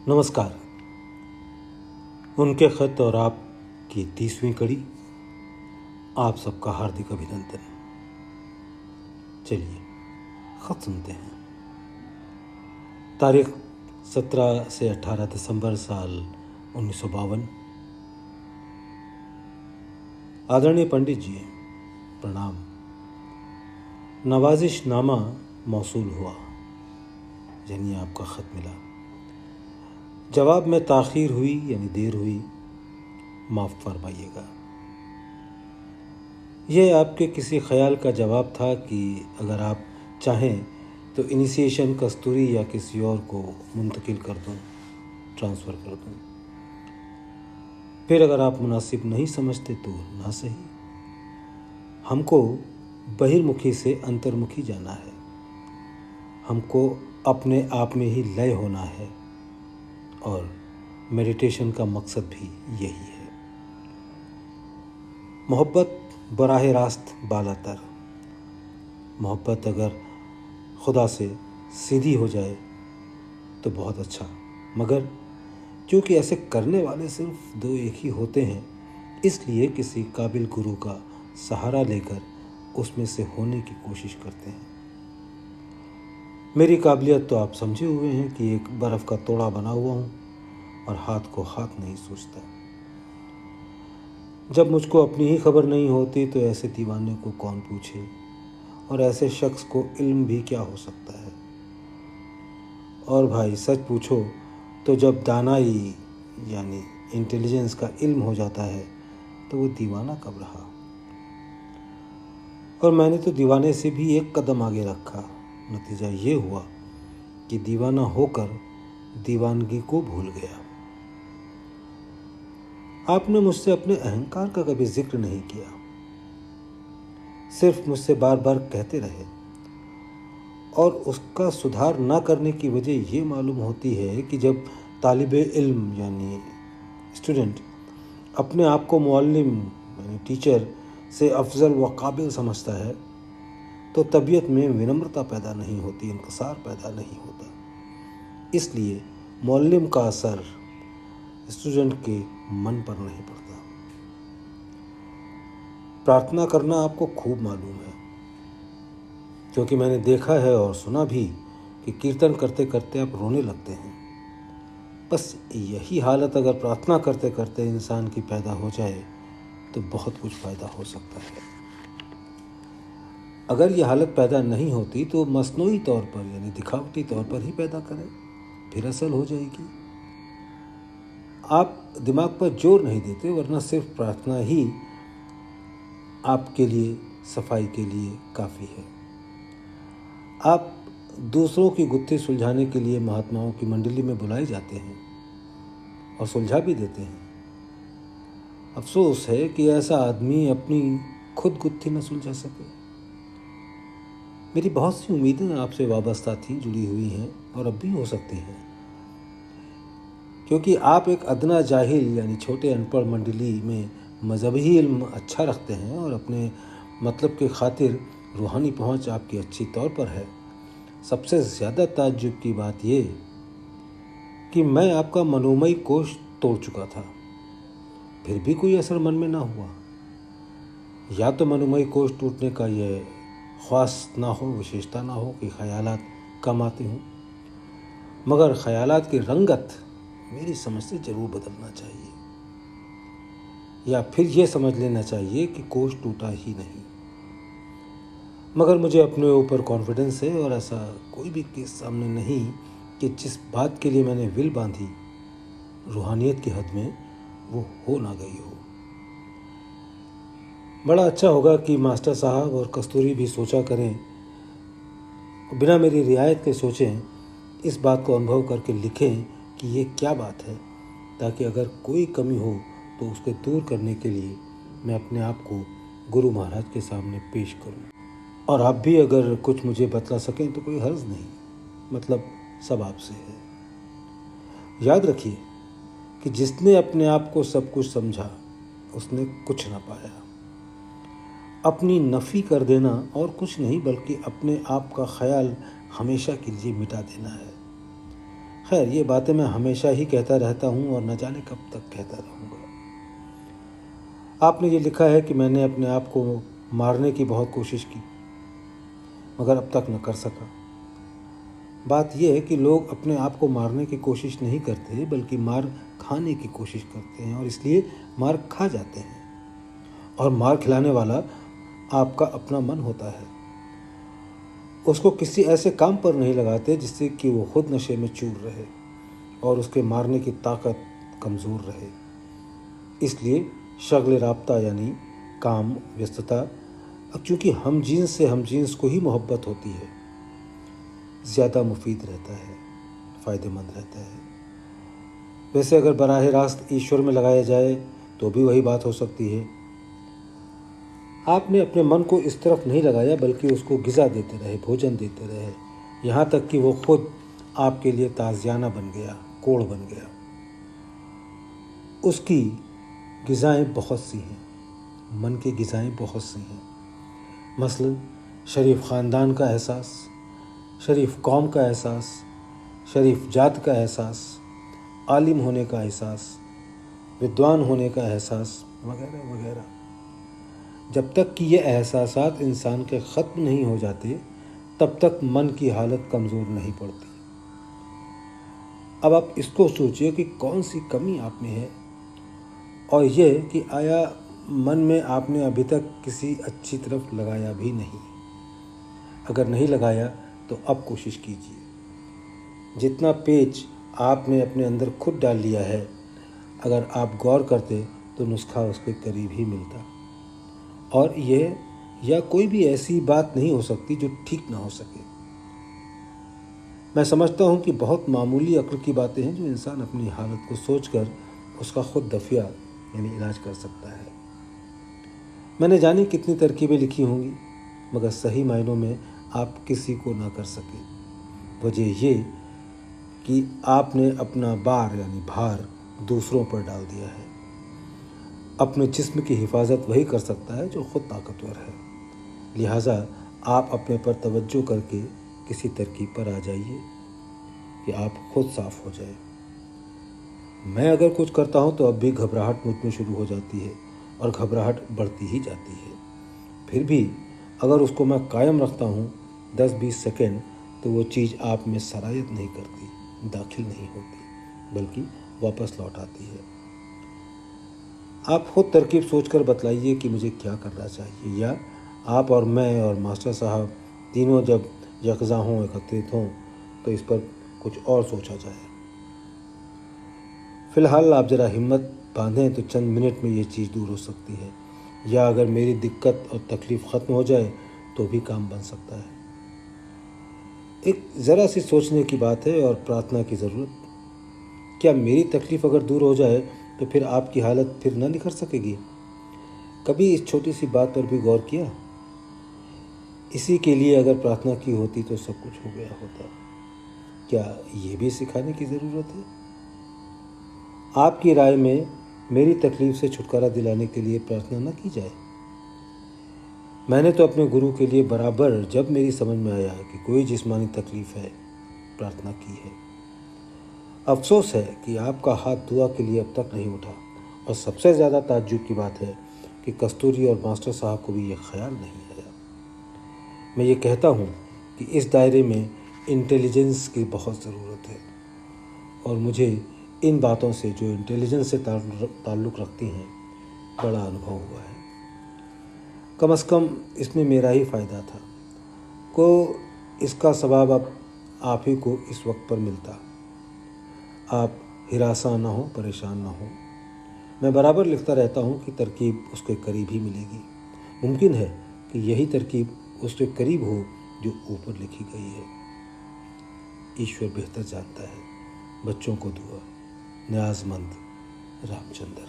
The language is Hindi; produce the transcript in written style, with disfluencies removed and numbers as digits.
नमस्कार। उनके खत और आपकी 30वीं कड़ी, आप सबका हार्दिक अभिनंदन। चलिए खत सुनते हैं। तारीख 17 से 18 दिसंबर साल 1952। आदरणीय पंडित जी, प्रणाम। नवाजिशनामा मौसूल हुआ, यानी आपका खत मिला। जवाब में ताख़ीर हुई यानी देर हुई, माफ़ फरमाइएगा। यह आपके किसी ख्याल का जवाब था कि अगर आप चाहें तो इनिशिएशन कस्तूरी या किसी और को मुंतकिल कर दूं, ट्रांसफ़र कर दूं। फिर अगर आप मुनासिब नहीं समझते तो ना सही। हमको बहिर्मुखी से अंतर्मुखी जाना है। हमको अपने आप में ही लय होना है और मेडिटेशन का मकसद भी यही है। मोहब्बत बराह रास्त बालातर। मोहब्बत अगर खुदा से सीधी हो जाए तो बहुत अच्छा, मगर क्योंकि ऐसे करने वाले सिर्फ 2 एक ही होते हैं, इसलिए किसी काबिल गुरु का सहारा लेकर उसमें से होने की कोशिश करते हैं। मेरी काबिलियत तो आप समझे हुए हैं कि एक बर्फ़ का तोड़ा बना हुआ हूँ और हाथ को हाथ नहीं सूझता। जब मुझको अपनी ही खबर नहीं होती तो ऐसे दीवाने को कौन पूछे, और ऐसे शख्स को इल्म भी क्या हो सकता है। और भाई सच पूछो तो जब दानाई यानी इंटेलिजेंस का इल्म हो जाता है तो वो दीवाना कब रहा। और मैंने तो दीवाने से भी एक कदम आगे रखा। नतीजा ये हुआ कि दीवाना होकर दीवानगी को भूल गया। आपने मुझसे अपने अहंकार का कभी जिक्र नहीं किया, सिर्फ मुझसे बार बार कहते रहे, और उसका सुधार ना करने की वजह ये मालूम होती है कि जब तालिबे इल्म यानी स्टूडेंट अपने आप को मुअल्लिम यानी टीचर से अफजल व काबिल समझता है तो तबीयत में विनम्रता पैदा नहीं होती, इंकसार पैदा नहीं होता। इसलिए मुअल्लिम का असर स्टूडेंट के मन पर नहीं पड़ता। प्रार्थना करना आपको खूब मालूम है, क्योंकि मैंने देखा है और सुना भी कि कीर्तन करते करते आप रोने लगते हैं। बस यही हालत अगर प्रार्थना करते करते इंसान की पैदा हो जाए तो बहुत कुछ फ़ायदा हो सकता है। अगर यह हालत पैदा नहीं होती तो मसनूई तौर पर यानी दिखावटी तौर पर ही पैदा करें, फिर असल हो जाएगी। आप दिमाग पर जोर नहीं देते, वरना सिर्फ प्रार्थना ही आपके लिए सफाई के लिए काफ़ी है। आप दूसरों की गुत्थी सुलझाने के लिए महात्माओं की मंडली में बुलाए जाते हैं और सुलझा भी देते हैं। अफसोस है कि ऐसा आदमी अपनी खुद गुत्थी न सुलझा सके। मेरी बहुत सी उम्मीदें आपसे वाबस्ता थी, जुड़ी हुई हैं और अब भी हो सकती हैं, क्योंकि आप एक अदना जाहिल यानी छोटे अनपढ़ मंडली में मजहबी इल्म अच्छा रखते हैं और अपने मतलब के खातिर रूहानी पहुंच आपकी अच्छी तौर पर है। सबसे ज़्यादा ताज्जुब की बात ये कि मैं आपका मनोमय कोश तोड़ चुका था, फिर भी कोई असर मन में ना हुआ। या तो मनोमय कोश टूटने का यह ख़ास ना हो, विशेषता ना हो कि ख़यालात कम आते हों, मगर ख़यालात की रंगत मेरी समझ से ज़रूर बदलना चाहिए, या फिर यह समझ लेना चाहिए कि कोश टूटा ही नहीं। मगर मुझे अपने ऊपर कॉन्फिडेंस है और ऐसा कोई भी केस सामने नहीं कि जिस बात के लिए मैंने विल बांधी रूहानियत की हद में वो हो ना गई हो। बड़ा अच्छा होगा कि मास्टर साहब और कस्तूरी भी सोचा करें, बिना मेरी रियायत के सोचें, इस बात को अनुभव करके लिखें कि ये क्या बात है, ताकि अगर कोई कमी हो तो उसके दूर करने के लिए मैं अपने आप को गुरु महाराज के सामने पेश करूं। और आप भी अगर कुछ मुझे बतला सकें तो कोई हर्ज नहीं, मतलब सब आपसे है। याद रखिए कि जिसने अपने आप को सब कुछ समझा उसने कुछ ना पाया। अपनी नफ़ी कर देना और कुछ नहीं, बल्कि अपने आप का ख्याल हमेशा के लिए मिटा देना है। खैर, ये बातें मैं हमेशा ही कहता रहता हूँ और न जाने कब तक कहता रहूँगा। आपने ये लिखा है कि मैंने अपने आप को मारने की बहुत कोशिश की, मगर अब तक न कर सका। बात यह है कि लोग अपने आप को मारने की कोशिश नहीं करते, बल्कि मार खाने की कोशिश करते हैं और इसलिए मार खा जाते हैं। और मार खिलाने वाला आपका अपना मन होता है। उसको किसी ऐसे काम पर नहीं लगाते जिससे कि वो खुद नशे में चूर रहे और उसके मारने की ताकत कमज़ोर रहे। इसलिए शगल राब्ता यानी काम, व्यस्तता, क्योंकि हम जीन्स से हम जीन्स को ही मोहब्बत होती है, ज़्यादा मुफीद रहता है, फ़ायदेमंद रहता है। वैसे अगर बराह रास्त ईश्वर में लगाया जाए तो भी वही बात हो सकती है। आपने अपने मन को इस तरफ नहीं लगाया, बल्कि उसको ग़िज़ा देते रहे, भोजन देते रहे, यहाँ तक कि वो खुद आपके लिए ताज़ियाना बन गया, कोढ़ बन गया। उसकी ग़िज़ाएँ बहुत सी हैं, मन की ग़िज़ाएँ बहुत सी हैं। मसलन शरीफ ख़ानदान का एहसास, शरीफ कौम का एहसास, शरीफ जात का एहसास, आलिम होने का एहसास, विद्वान होने का एहसास, वगैरह वगैरह। जब तक कि ये एहसासात इंसान के ख़त्म नहीं हो जाते, तब तक मन की हालत कमज़ोर नहीं पड़ती। अब आप इसको सोचिए कि कौन सी कमी आप में है, और ये कि आया मन में आपने अभी तक किसी अच्छी तरफ लगाया भी नहीं। अगर नहीं लगाया तो अब कोशिश कीजिए। जितना पेच आपने अपने अंदर खुद डाल लिया है, अगर आप गौर करते तो नुस्खा उसके करीब ही मिलता। और ये या कोई भी ऐसी बात नहीं हो सकती जो ठीक ना हो सके। मैं समझता हूँ कि बहुत मामूली अक्ल की बातें हैं जो इंसान अपनी हालत को सोचकर उसका खुद दफिया यानी इलाज कर सकता है। मैंने जाने कितनी तरकीबें लिखी होंगी, मगर सही मायनों में आप किसी को ना कर सके। वजह ये कि आपने अपना बार यानी भार दूसरों पर डाल दिया है। अपने जिस्म की हिफाजत वही कर सकता है जो खुद ताकतवर है। लिहाजा आप अपने पर तवज्जो करके किसी तरकीब पर आ जाइए कि आप खुद साफ़ हो जाए। मैं अगर कुछ करता हूँ तो अब भी घबराहट मुझ में शुरू हो जाती है और घबराहट बढ़ती ही जाती है। फिर भी अगर उसको मैं कायम रखता हूँ 10-20 सेकेंड, तो वो चीज़ आप में सरायत नहीं करती, दाखिल नहीं होती, बल्कि वापस लौट आती है। आप खुद तरकीब सोचकर बतलाइए कि मुझे क्या करना चाहिए, या आप और मैं और मास्टर साहब तीनों जब यकज़ा हों, एकत्रित हों, तो इस पर कुछ और सोचा जाए। फ़िलहाल आप ज़रा हिम्मत बांधें तो चंद मिनट में ये चीज़ दूर हो सकती है, या अगर मेरी दिक्कत और तकलीफ़ ख़त्म हो जाए तो भी काम बन सकता है। एक ज़रा सी सोचने की बात है और प्रार्थना की ज़रूरत। क्या मेरी तकलीफ़ अगर दूर हो जाए तो फिर आपकी हालत फिर न निखर सकेगी? कभी इस छोटी सी बात पर भी गौर किया? इसी के लिए अगर प्रार्थना की होती तो सब कुछ हो गया होता। क्या ये भी सिखाने की ज़रूरत है? आपकी राय में मेरी तकलीफ़ से छुटकारा दिलाने के लिए प्रार्थना न की जाए? मैंने तो अपने गुरु के लिए बराबर, जब मेरी समझ में आया कि कोई जिस्मानी तकलीफ़ है, प्रार्थना की है। अफसोस है कि आपका हाथ दुआ के लिए अब तक नहीं उठा, और सबसे ज़्यादा ताज्जुब की बात है कि कस्तूरी और मास्टर साहब को भी ये ख्याल नहीं आया। मैं ये कहता हूँ कि इस दायरे में इंटेलिजेंस की बहुत ज़रूरत है, और मुझे इन बातों से जो इंटेलिजेंस से ताल्लुक़ रखती हैं बड़ा अनुभव हुआ है। कम से कम इसमें मेरा ही फ़ायदा था, को इसका सवाब अब आप ही को इस वक्त पर मिलता। आप हिरासा ना हो, परेशान ना हो। मैं बराबर लिखता रहता हूँ कि तरकीब उसके करीब ही मिलेगी। मुमकिन है कि यही तरकीब उसके करीब हो जो ऊपर लिखी गई है। ईश्वर बेहतर जानता है। बच्चों को दुआ। न्याज़मंद, रामचंद्र।